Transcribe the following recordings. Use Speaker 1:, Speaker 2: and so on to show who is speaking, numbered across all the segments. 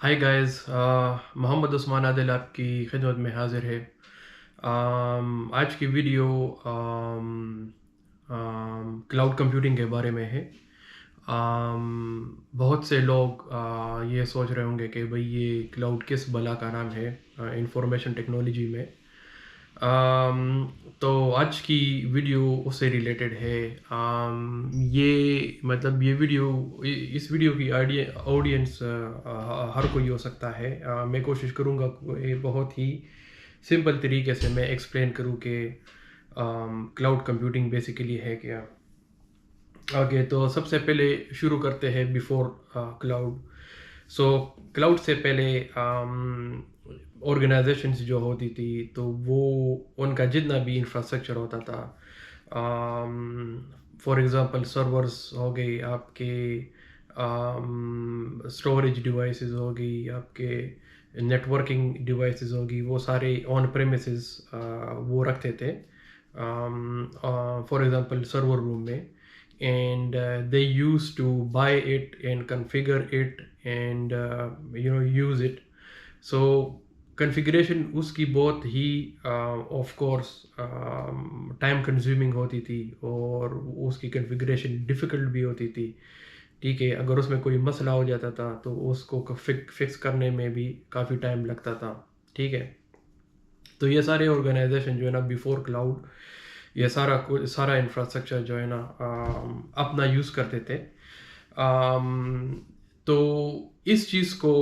Speaker 1: Hi guys, Mohammad Usman Adil आपकी खिदमत में हाजिर है। आज की वीडियो क्लाउड कंप्यूटिंग के बारे में है। बहुत से लोग ये सोच रहे होंगे कि भाई ये क्लाउड किस बला का नाम है इंफॉर्मेशन टेक्नोलॉजी में। तो आज की वीडियो उससे रिलेटेड है। ये मतलब ये वीडियो इस वीडियो की ऑडियंस हर कोई हो सकता है। मैं कोशिश करूँगा ये बहुत ही सिंपल तरीके से मैं एक्सप्लेन करूँ कि क्लाउड कंप्यूटिंग बेसिकली है क्या। ओके, तो सबसे पहले शुरू करते हैं बिफोर क्लाउड। सो क्लाउड से पहले ऑर्गेनाइजेशंस जो होती थी तो वो उनका जितना भी इंफ्रास्ट्रक्चर होता था, फॉर एग्जांपल सर्वर्स हो गए आपके, स्टोरेज डिवाइसेस हो गई आपके, नेटवर्किंग डिवाइसेस होगी, वो सारे ऑन प्रेमिसेस वो रखते थे फॉर एग्जांपल सर्वर रूम में। and they used to buy it and configure it and use it. So configuration उसकी बहुत ही ऑफ कोर्स टाइम कंज्यूमिंग होती थी और उसकी कॉन्फ़िगरेशन डिफ़िकल्ट भी होती थी। ठीक है, अगर उसमें कोई मसला हो जाता था तो उसको फिक्स करने में भी काफ़ी टाइम लगता था। ठीक है, तो ये सारे ऑर्गेनाइजेशन जो है ना बिफोर क्लाउड ये सारा इंफ्रास्ट्रक्चर जो है ना अपना यूज़ करते थे। तो इस चीज़ को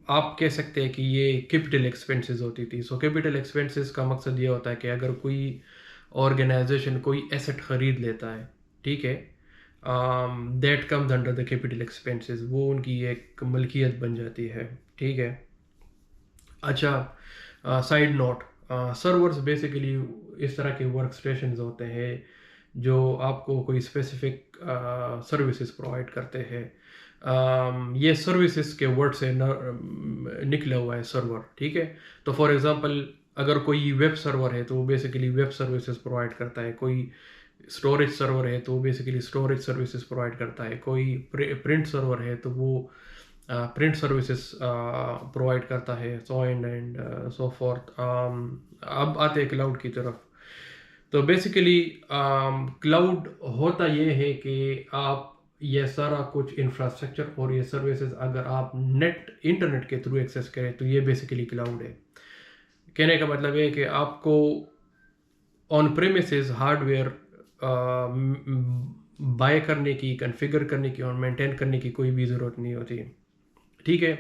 Speaker 1: आप कह सकते हैं कि ये कैपिटल एक्सपेंसेस होती थी। सो कैपिटल एक्सपेंसेस का मकसद ये होता है कि अगर कोई ऑर्गेनाइजेशन कोई एसेट ख़रीद लेता है, ठीक है, that comes under the capital expenses, वो उनकी एक मलकियत बन जाती है। ठीक है। अच्छा, साइड नोट, सर्वर्स बेसिकली इस तरह के वर्क स्टेशंस होते हैं जो आपको कोई स्पेसिफिक सर्विसेज प्रोवाइड करते हैं। ये सर्विसेज के वर्ड से निकला हुआ है सर्वर। ठीक है, तो फॉर एग्जांपल अगर कोई वेब सर्वर है तो वो बेसिकली वेब सर्विसेज प्रोवाइड करता है, कोई स्टोरेज सर्वर है तो वो बेसिकली स्टोरेज सर्विसेज प्रोवाइड करता है, कोई प्रिंट सर्वर है तो वो प्रिंट सर्विसेज प्रोवाइड करता है, सो एंड सो फोर्थ। अब आते हैं क्लाउड की तरफ। तो बेसिकली क्लाउड होता ये है कि आप ये सारा कुछ इंफ्रास्ट्रक्चर और ये सर्विसेज अगर आप इंटरनेट के थ्रू एक्सेस करें तो ये बेसिकली क्लाउड है। कहने का मतलब है कि आपको ऑन प्रेमिसेस हार्डवेयर बाय करने की, कॉन्फ़िगर करने की और मेंटेन करने की कोई भी ज़रूरत नहीं होती। ठीक है।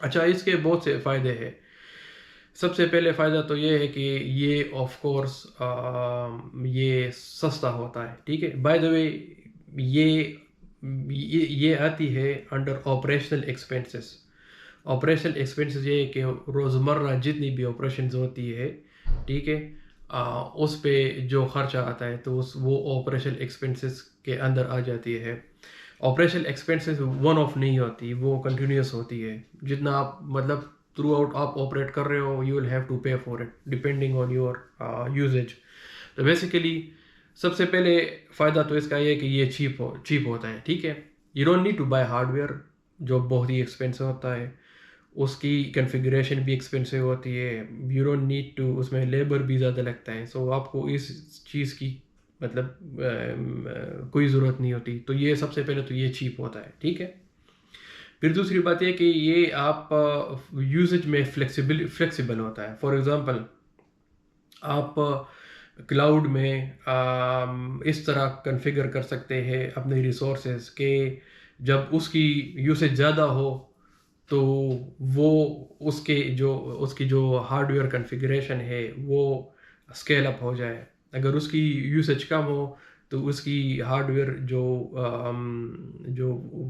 Speaker 1: अच्छा, इसके बहुत से फ़ायदे हैं। सबसे पहले फ़ायदा तो ये है कि ये ऑफ कोर्स ये सस्ता होता है। ठीक है, बाय द वे ये ये आती है under operational expenses. Operational expenses ये है कि रोज़मर्रा जितनी भी ऑपरेशंस होती है, ठीक है, उस पे जो खर्चा आता है तो उस वो ऑपरेशनल एक्सपेंसेस के अंदर आ जाती है। ऑपरेशनल एक्सपेंसेस वन ऑफ नहीं होती, वो कंटिन्यूस होती है। जितना आप मतलब थ्रू आउट आप ऑपरेट कर रहे हो you will have to pay for it depending on your usage. तो बेसिकली सबसे पहले फ़ायदा तो इसका ये है कि ये चीप होता है। ठीक है, you don't need to buy hardware जो बहुत ही एक्सपेंसिव होता है, उसकी कॉन्फ़िगरेशन भी एक्सपेंसिव होती है, यू डोंट नीड टू, उसमें लेबर भी ज़्यादा लगता है। सो आपको इस चीज़ की मतलब कोई ज़रूरत नहीं होती। तो ये सबसे पहले तो ये चीप होता है। ठीक है, फिर दूसरी बात यह कि ये आप यूजेज में फ्लेक्सिबल होता है। फॉर एग्ज़ाम्पल आप क्लाउड में इस तरह कॉन्फ़िगर कर सकते हैं अपने रिसोर्सेज के जब उसकी यूसेज ज़्यादा हो तो वो उसकी जो हार्डवेयर कॉन्फ़िगरेशन है वो स्केल अप हो जाए। अगर उसकी यूसेज कम हो तो उसकी हार्डवेयर जो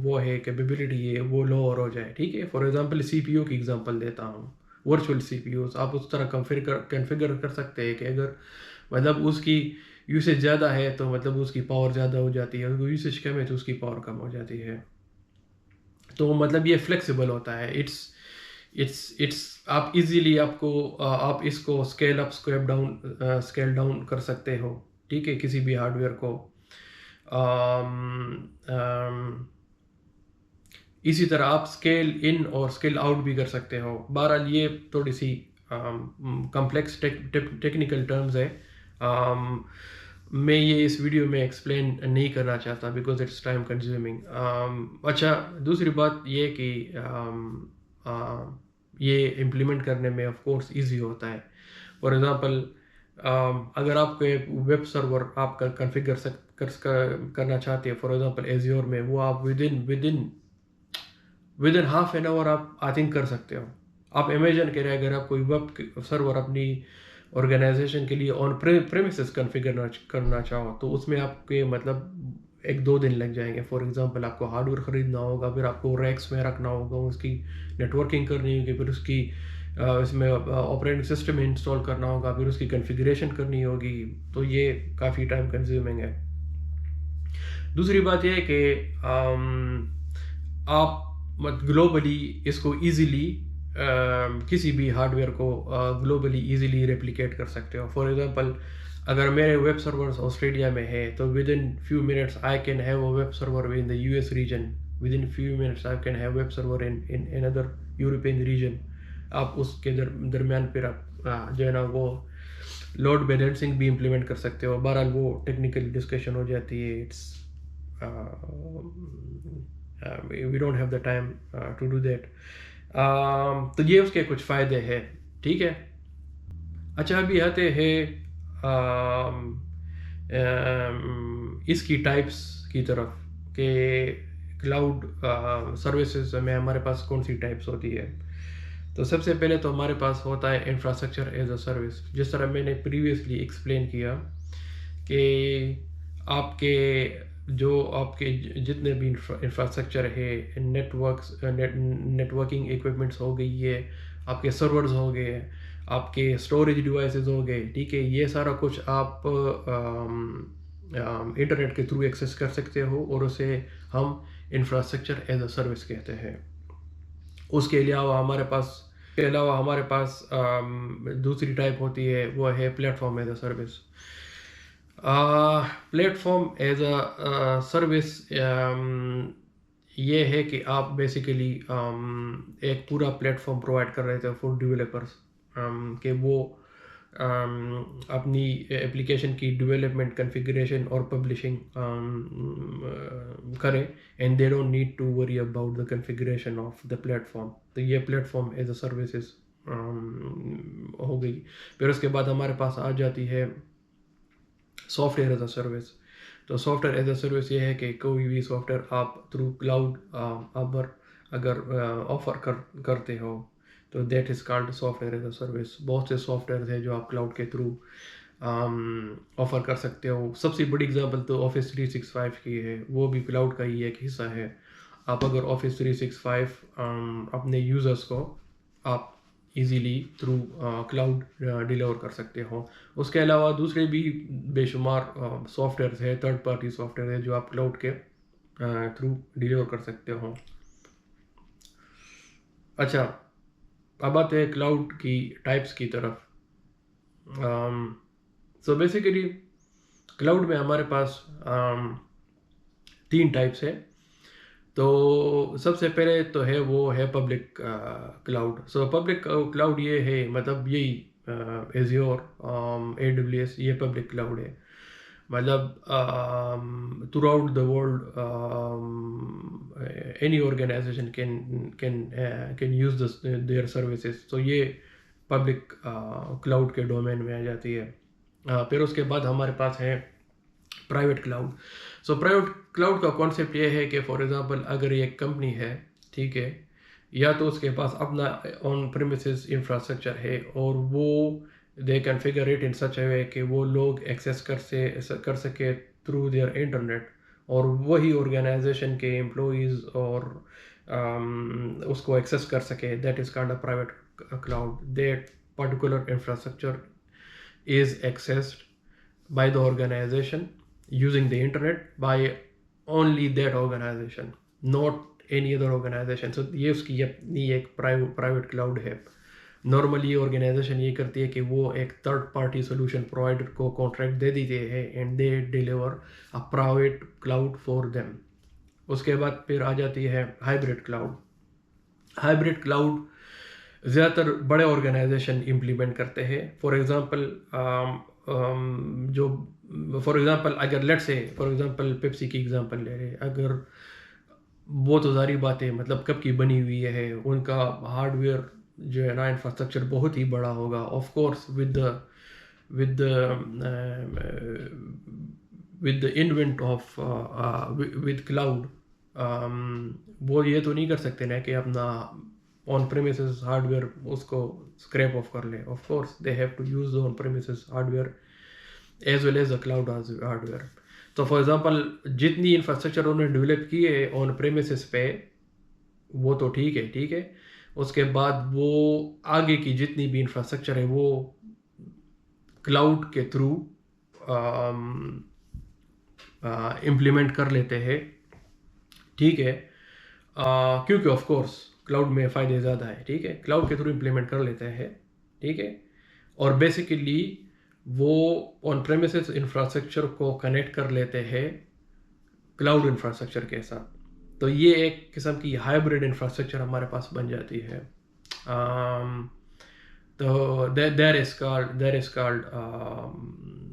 Speaker 1: वो है कैपेबिलिटी है वो लोअर हो जाए। ठीक है, फॉर एग्जांपल सीपीयू की एग्जांपल देता हूँ। वर्चुअल सीपीयूज आप उस तरह कॉन्फ़िगर कर सकते हैं कि अगर मतलब उसकी यूसेज ज़्यादा है तो मतलब उसकी पावर ज़्यादा हो जाती है, अगर यूसेज कम है तो उसकी पावर कम हो जाती है। तो मतलब ये फ्लेक्सिबल होता है। इट्स आप इजीली आप इसको स्केल डाउन कर सकते हो। ठीक है, किसी भी हार्डवेयर को। इसी तरह आप स्केल इन और स्केल आउट भी कर सकते हो। बहरहाल ये थोड़ी सी कॉम्प्लेक्स टेक्निकल टर्म्स है, मैं ये इस वीडियो में एक्सप्लेन नहीं करना चाहता बिकॉज इट्स टाइम कंज्यूमिंग। अच्छा, दूसरी बात ये कि ये इम्प्लीमेंट करने में ऑफ कोर्स इजी होता है। फॉर एग्जांपल, अगर आपको एक वेब सर्वर आप कॉन्फ़िगर करना चाहते हैं फॉर एग्जांपल एज्योर में, वो आप with in half an hour आप आई थिंक कर सकते हो। आप इमेजिन करें अगर आप कोई वेब सर्वर अपनी ऑर्गेनाइजेशन के लिए ऑन प्रेमिसेस कॉन्फ़िगर करना चाहो तो उसमें आपके मतलब 1-2 दिन लग जाएंगे। फॉर एग्जांपल, आपको हार्डवेयर ख़रीदना होगा, फिर आपको रैक्स में रखना होगा, उसकी नेटवर्किंग करनी होगी, फिर उसकी इसमें ऑपरेटिंग सिस्टम इंस्टॉल करना होगा, फिर उसकी कॉन्फ़िगरेशन करनी होगी, तो ये काफ़ी टाइम कंज्यूमिंग है। दूसरी बात यह है कि आप ग्लोबली इसको ईज़िली किसी भी हार्डवेयर को ग्लोबली ईज़िली रेप्लिकेट कर सकते हो। फॉर एग्जांपल, अगर मेरे वेब सर्वर्स ऑस्ट्रेलिया में है तो within few minutes I can have a web server in the US region, within few minutes I can have web server in other European region. आप उसके दरमियान फिर आप जो है ना वो लोड बैलेंसिंग भी इम्प्लीमेंट कर सकते हो। बहरहाल वो टेक्निकल डिस्कशन हो जाती है, it's we don't have the time to do that. तो ये उसके कुछ फ़ायदे हैं, ठीक है। अच्छा, अभी आते हैं इसकी टाइप्स की तरफ कि क्लाउड सर्विसेज में हमारे पास कौन सी टाइप्स होती है। तो सबसे पहले तो हमारे पास होता है इंफ्रास्ट्रक्चर एज अ सर्विस। जिस तरह मैंने प्रीवियसली एक्सप्लेन किया कि आपके जितने भी इंफ्रास्ट्रक्चर है, नेटवर्किंग इक्विपमेंट्स हो गई है, आपके सर्वर्स हो गए, आपके स्टोरेज डिवाइसेस हो गए, ठीक है, ये सारा कुछ आप इंटरनेट के थ्रू एक्सेस कर सकते हो और उसे हम इंफ्रास्ट्रक्चर एज अ सर्विस कहते हैं। उसके अलावा हमारे पास दूसरी टाइप होती है, वो है platform as a service. Platform as a service ये है कि आप बेसिकली एक पूरा प्लेटफॉर्म प्रोवाइड कर रहे थे फॉर डेवलपर्स कि वो अपनी एप्लीकेशन की डेवलपमेंट, कॉन्फ़िगरेशन और पब्लिशिंग करें, and they don't need to worry about the configuration of the platform. तो ये प्लेटफॉर्म एज अ सर्विसेज हो गई। फिर उसके बाद हमारे पास आ जाती है सॉफ्टवेयर एज अ सर्विस। तो सॉफ्टवेयर एज अ सर्विस ये है कि कोई भी सॉफ्टवेयर आप थ्रू क्लाउड अगर ऑफर करते हो तो that is called software as a service. बहुत से सॉफ्टवेयर है जो आप क्लाउड के थ्रू ऑफर कर सकते हो। सबसे बड़ी एग्जांपल तो ऑफिस 365 की है, वो भी क्लाउड का ही एक हिस्सा है। आप अगर ऑफिस 365 अपने यूज़र्स को आप इजीली थ्रू क्लाउड डिलीवर कर सकते हो। उसके अलावा दूसरे भी बेशुमार सॉफ्टवेयर है, थर्ड पार्टी सॉफ्टवेयर है जो आप क्लाउड के थ्रू डिलीवर कर सकते हो। अच्छा, अब आते हैं क्लाउड की टाइप्स की तरफ। सो बेसिकली क्लाउड में हमारे पास 3 टाइप्स है। तो सबसे पहले तो वो है public cloud. So public cloud ये है, मतलब यही एज्योर, AWS, ये पब्लिक क्लाउड है। मतलब throughout the world any organisation can use their services. तो ये पब्लिक क्लाउड के डोमेन में आ जाती है। फिर उसके बाद हमारे पास है private cloud. So private cloud का कॉन्सेप्ट ये है कि फॉर एग्जांपल अगर एक कंपनी है, ठीक है, या तो उसके पास अपना ऑन प्रीमिसेस इंफ्रास्ट्रक्चर है और वो दे कॉन्फ़िगर इट इन सच अ वे कि वो लोग एक्सेस कर सके थ्रू देयर इंटरनेट, और वही ऑर्गेनाइजेशन के एम्प्लॉइज़ और उसको एक्सेस कर सके। That is called a private cloud. That particular infrastructure is accessed by the organization using the internet by only that organization, not any other organization. So ये उसकी अपनी एक प्राइवेट क्लाउड है। नॉर्मली ऑर्गेनाइजेशन ये करती है कि वो एक थर्ड पार्टी सोल्यूशन प्रोवाइडर को कॉन्ट्रैक्ट दे देते हैं and they deliver a private cloud for them. उसके बाद फिर आ जाती है हाइब्रिड क्लाउड। हाइब्रिड क्लाउड ज़्यादातर बड़े ऑर्गेनाइजेशन इम्प्लीमेंट करते हैं। फॉर एग्ज़ाम्पल जो फॉर एग्ज़ाम्पल अगर let's say for example Pepsi की एग्ज़ाम्पल ले रहे हैं, अगर वो तो सारी बातें मतलब कब की बनी हुई है, उनका हार्डवेयर जो है ना इंफ्रास्ट्रक्चर बहुत ही बड़ा होगा। Of course with with the invent of with cloud, वो ये तो नहीं कर सकते ना कि अपना ऑन प्रेमिसेस हार्डवेयर उसको स्क्रैप ऑफ कर ले। Of course they have to use the on premises hardware as well as the cloud hardware. तो फॉर एग्जांपल जितनी इंफ्रास्ट्रक्चर उन्होंने डेवलप किए ऑन प्रेमिसेस पे वो तो ठीक है। उसके बाद वो आगे की जितनी भी इंफ्रास्ट्रक्चर है वो क्लाउड के थ्रू इम्प्लीमेंट कर लेते हैं, ठीक है। क्योंकि ऑफ कोर्स क्लाउड में फ़ायदे ज़्यादा है, ठीक है। क्लाउड के थ्रू इम्प्लीमेंट कर लेते हैं, ठीक है। और बेसिकली वो ऑन प्रेमिसेस इंफ्रास्ट्रक्चर को कनेक्ट कर लेते हैं क्लाउड इंफ्रास्ट्रक्चर के साथ। तो ये एक किस्म की हाइब्रिड इंफ्रास्ट्रक्चर हमारे पास बन जाती है। तो there is called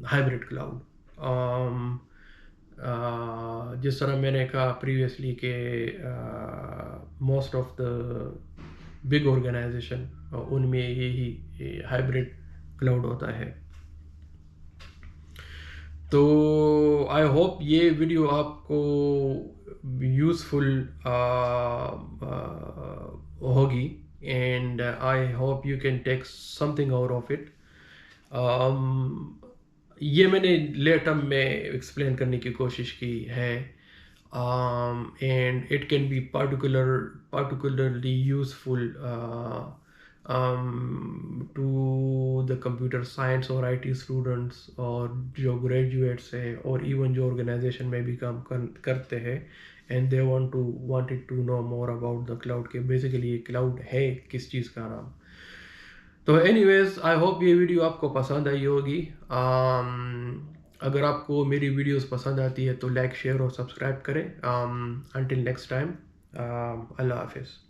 Speaker 1: hybrid cloud. जिस तरह मैंने कहा प्रीवियसली कि most of the big organisation उनमें यही हाइब्रिड क्लाउड होता है। तो आई होप ये वीडियो आपको यूज़फुल होगी, and I hope you can take something out of it. ये मैंने लेट टर्म में एक्सप्लेन करने की कोशिश की है, and it can be particularly useful to the computer science और IT स्टूडेंट्स और जो ग्रेजुएट्स हैं और इवन जो ऑर्गेनाइजेशन में भी काम करते हैं, and they wanted to know more about the cloud के बेसिकली ये क्लाउड है किस चीज़ का नाम। तो एनीवेज आई होप ये वीडियो आपको पसंद आई होगी। अगर आपको मेरी वीडियोस पसंद आती है तो लाइक शेयर और सब्सक्राइब करें। अंटिल नेक्स्ट टाइम, अल्लाह हाफिज़।